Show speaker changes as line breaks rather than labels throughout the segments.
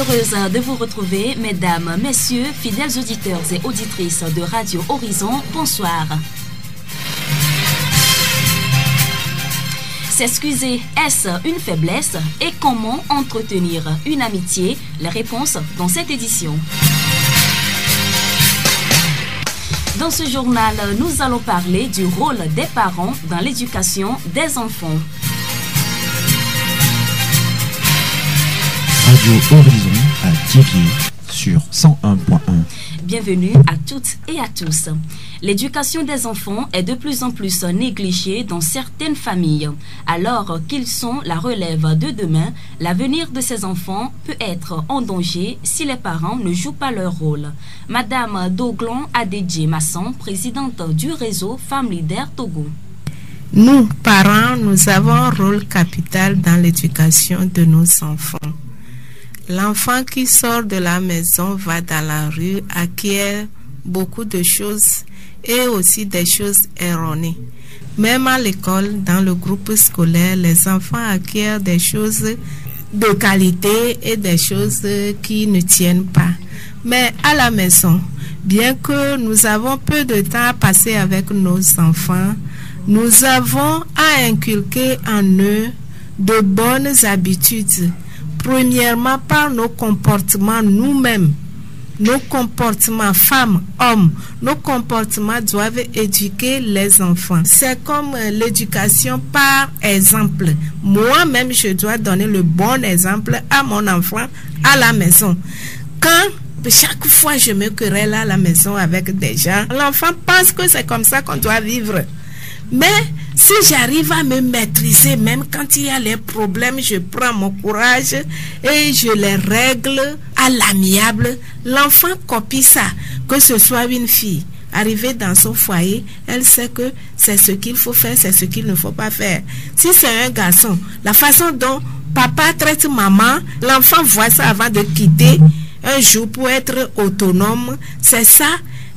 heureuse de vous retrouver, mesdames, messieurs, fidèles auditeurs et auditrices de Radio Horizon. Bonsoir. S'excuser, est-ce une faiblesse? Et comment entretenir une amitié? Les réponses dans cette édition. Dans ce journal, nous allons parler du rôle des parents dans l'éducation des enfants.
Radio Horizon à Thiéviers sur 101.1.
Bienvenue à toutes et à tous. L'éducation des enfants est de plus en plus négligée dans certaines familles. Alors qu'ils sont la relève de demain, l'avenir de ces enfants peut être en danger si les parents ne jouent pas leur rôle. Madame Doglan Adedje Masson, présidente du réseau Femmes Leaders Togo.
Nous, parents, nous avons un rôle capital dans l'éducation de nos enfants. L'enfant qui sort de la maison va dans la rue, acquiert beaucoup de choses et aussi des choses erronées. Même à l'école, dans le groupe scolaire, les enfants acquièrent des choses de qualité et des choses qui ne tiennent pas. Mais à la maison, bien que nous avons peu de temps à passer avec nos enfants, nous avons à inculquer en eux de bonnes habitudes. Premièrement, par nos comportements nous-mêmes, nos comportements femmes, hommes, nos comportements doivent éduquer les enfants. C'est comme l'éducation par exemple. Moi-même, je dois donner le bon exemple à mon enfant à la maison. Quand chaque fois je me querelle à la maison avec des gens, l'enfant pense que c'est comme ça qu'on doit vivre. Mais si j'arrive à me maîtriser, même quand il y a les problèmes, je prends mon courage et je les règle à l'amiable, l'enfant copie ça. Que ce soit une fille, arrivée dans son foyer, elle sait que c'est ce qu'il faut faire, c'est ce qu'il ne faut pas faire. Si c'est un garçon, la façon dont papa traite maman, l'enfant voit ça avant de quitter un jour pour être autonome, c'est ça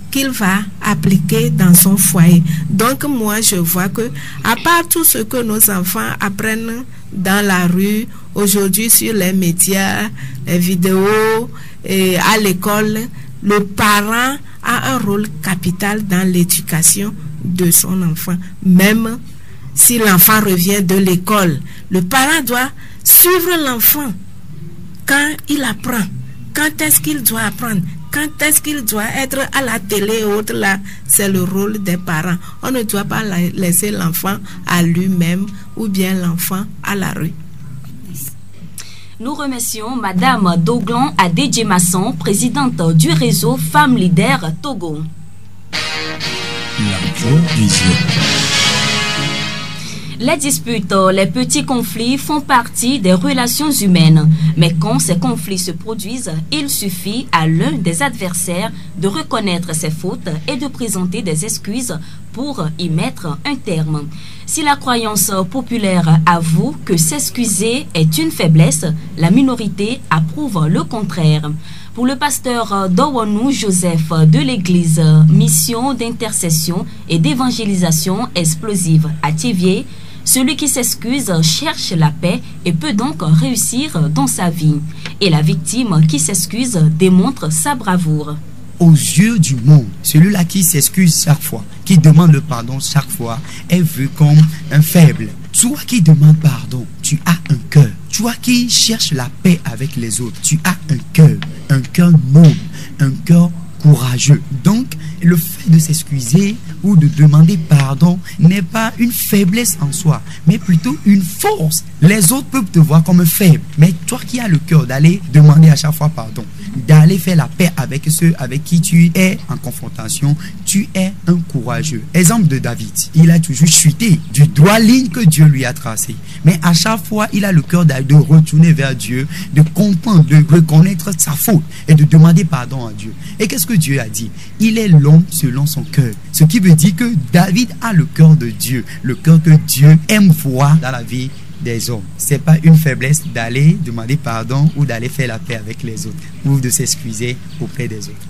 qu'il va appliquer dans son foyer. Donc moi je vois que à part tout ce que nos enfants apprennent dans la rue, aujourd'hui sur les médias, les vidéos et à l'école, le parent a un rôle capital dans l'éducation de son enfant. Même si l'enfant revient de l'école, le parent doit suivre l'enfant quand il apprend. Quand est-ce qu'il doit apprendre? Quand est-ce qu'il doit être à la télé et autres là? C'est le rôle des parents. On ne doit pas laisser l'enfant à lui-même ou bien l'enfant à la rue.
Nous remercions Madame Doglan Adedje Masson, présidente du réseau Femmes Leaders Togo.
La voix du Zion.
Les disputes, les petits conflits font partie des relations humaines. Mais quand ces conflits se produisent, il suffit à l'un des adversaires de reconnaître ses fautes et de présenter des excuses pour y mettre un terme. Si la croyance populaire avoue que s'excuser est une faiblesse, la minorité approuve le contraire. Pour le pasteur Dowanou Joseph de l'église Mission d'intercession et d'évangélisation explosive à Thiéviers, celui qui s'excuse cherche la paix et peut donc réussir dans sa vie. Et la victime qui s'excuse démontre sa bravoure.
Aux yeux du monde, celui-là qui s'excuse chaque fois, qui demande le pardon chaque fois, est vu comme un faible. Toi qui demandes pardon, tu as un cœur. Toi qui cherches la paix avec les autres, tu as un cœur noble, un cœur courageux. Donc, le fait de s'excuser ou de demander pardon n'est pas une faiblesse en soi, mais plutôt une force. Les autres peuvent te voir comme faible, mais toi qui as le cœur d'aller demander à chaque fois pardon, d'aller faire la paix avec ceux avec qui tu es en confrontation, tu es un courageux. Exemple de David, il a toujours chuté du droit ligne que Dieu lui a tracé, mais à chaque fois il a le cœur de retourner vers Dieu, de comprendre, de reconnaître sa faute et de demander pardon à Dieu. Et qu'est-ce que Dieu a dit? Il est l'homme selon son cœur, ce qui veut dire que David a le cœur de Dieu, le cœur que Dieu aime voir dans la vie des hommes. C'est pas une faiblesse d'aller demander pardon ou d'aller faire la paix avec les autres ou de s'excuser auprès des autres.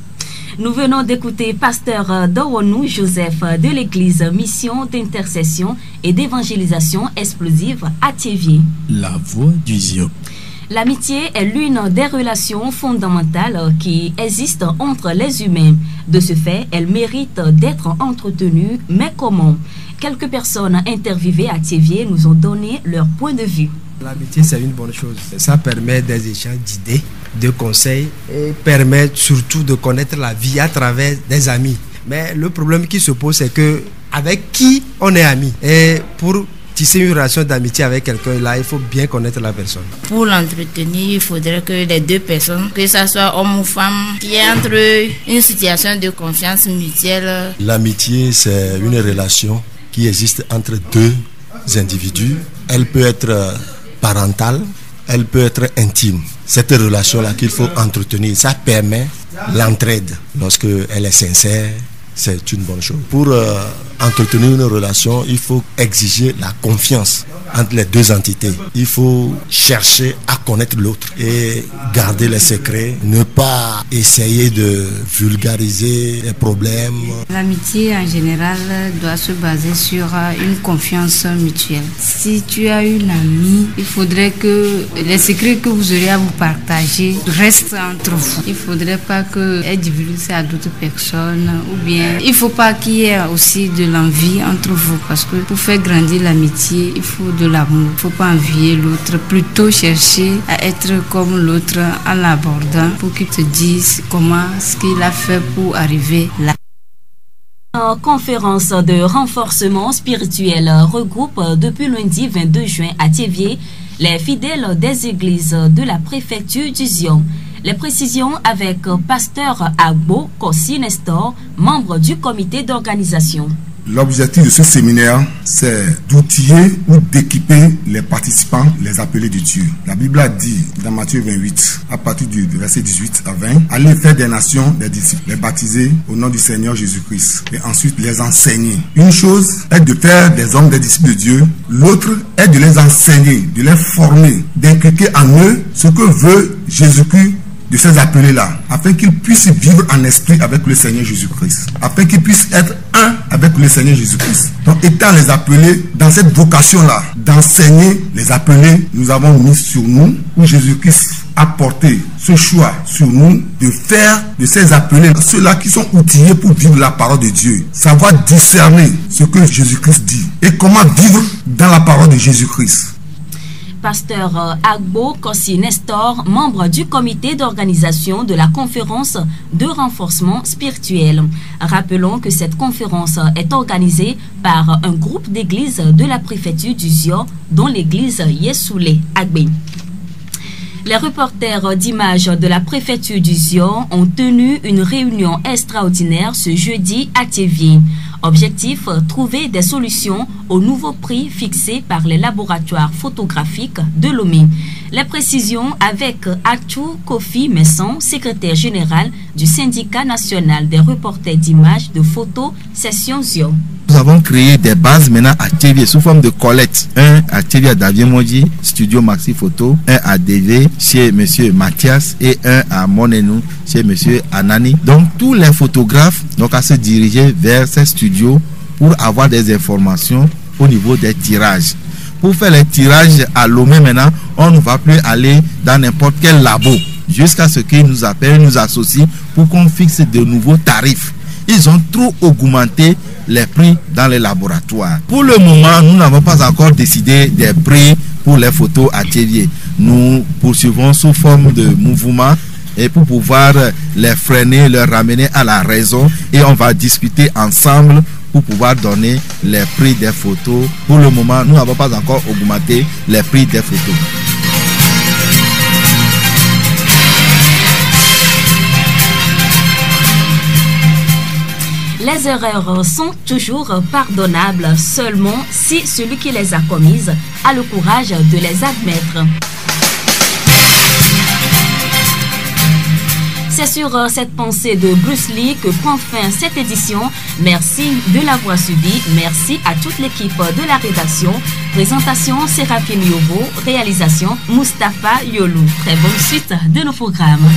Nous venons d'écouter pasteur Dowanou Joseph de l'église Mission d'intercession et d'évangélisation explosive à Thiéviers.
La voix du Zion.
L'amitié est l'une des relations fondamentales qui existent entre les humains. De ce fait, elle mérite d'être entretenue. Mais comment? Quelques personnes interviewées à Thiévié nous ont donné leur point de vue.
L'amitié, c'est une bonne chose. Ça permet des échanges d'idées, de conseils et permet surtout de connaître la vie à travers des amis. Mais le problème qui se pose, c'est que avec qui on est ami? Et pour tisser une relation d'amitié avec quelqu'un, là, il faut bien connaître la personne.
Pour l'entretenir, il faudrait que les deux personnes, que ce soit homme ou femme, qui est entre eux une situation de confiance mutuelle.
L'amitié, c'est une relation qui existe entre deux individus. Elle peut être parentale, elle peut être intime. Cette relation-là qu'il faut entretenir, ça permet l'entraide. Lorsque elle est sincère, c'est une bonne chose. Pour entretenir une relation, il faut exiger la confiance entre les deux entités. Il faut chercher à connaître l'autre et garder les secrets, ne pas essayer de vulgariser les problèmes.
L'amitié en général doit se baser sur une confiance mutuelle. Si tu as une amie, il faudrait que les secrets que vous aurez à vous partager restent entre vous. Il ne faudrait pas qu'elle divulgue ça à d'autres personnes, ou bien il ne faut pas qu'il y ait aussi de l'envie entre vous, parce que pour faire grandir l'amitié, il faut de l'amour. Il ne faut pas envier l'autre, plutôt chercher à être comme l'autre en l'abordant pour qu'il te dise comment ce qu'il a fait pour arriver là.
Une conférence de renforcement spirituel regroupe depuis lundi 22 juin à Thiévié les fidèles des églises de la préfecture du Zion. Les précisions avec Pasteur Agbo Kossi Nestor, membre du comité d'organisation.
L'objectif de ce séminaire, c'est d'outiller ou d'équiper les participants, les appelés de Dieu. La Bible a dit dans Matthieu 28, à partir du verset 18 à 20, « Allez faire des nations des disciples, les baptiser au nom du Seigneur Jésus-Christ et ensuite les enseigner. » Une chose est de faire des hommes des disciples de Dieu, l'autre est de les enseigner, de les former, d'inculquer en eux ce que veut Jésus-Christ de ces appelés-là, afin qu'ils puissent vivre en esprit avec le Seigneur Jésus-Christ, afin qu'ils puissent être un avec le Seigneur Jésus-Christ. Donc, étant les appelés dans cette vocation-là, d'enseigner les appelés, nous avons mis sur nous, où Jésus-Christ a porté ce choix sur nous, de faire de ces appelés ceux-là qui sont outillés pour vivre la parole de Dieu, savoir discerner ce que Jésus-Christ dit et comment vivre dans la parole de Jésus-Christ.
Pasteur Agbo Kossi Nestor, membre du comité d'organisation de la conférence de renforcement spirituel. Rappelons que cette conférence est organisée par un groupe d'églises de la préfecture du Zion, dont l'église Yesoulé Agbe. Les reporters d'images de la préfecture du Zion ont tenu une réunion extraordinaire ce jeudi à Thiévié. Objectif, trouver des solutions aux nouveaux prix fixés par les laboratoires photographiques de Lomé. Les précisions avec Atou Kofi Messon, secrétaire général du syndicat national des reporters d'images de photos Session Zion.
Nous avons créé des bases maintenant à Thiévié sous forme de collecte. Un à Thiévié à Davier-Moji, studio Maxi Photo. Un à DV chez monsieur Mathias et un à Monenou chez monsieur Anani. Donc tous les photographes donc à se diriger vers ces studios pour avoir des informations au niveau des tirages. Pour faire les tirages à Lomé maintenant, on ne va plus aller dans n'importe quel labo jusqu'à ce qu'ils nous appellent, nous associent pour qu'on fixe de nouveaux tarifs. Ils ont trop augmenté les prix dans les laboratoires. Pour le moment, nous n'avons pas encore décidé des prix pour les photos à Thiévié. Nous poursuivons sous forme de mouvement et pour pouvoir les freiner, les ramener à la raison, et on va discuter ensemble pour pouvoir donner les prix des photos. Pour le moment, nous n'avons pas encore augmenté les prix des photos.
Les erreurs sont toujours pardonnables seulement si celui qui les a commises a le courage de les admettre. C'est sur cette pensée de Bruce Lee que prend fin cette édition. Merci de l'avoir suivi. Merci à toute l'équipe de la rédaction. Présentation Séraphine Yobo. Réalisation Mustapha Yolou. Très bonne suite de nos programmes.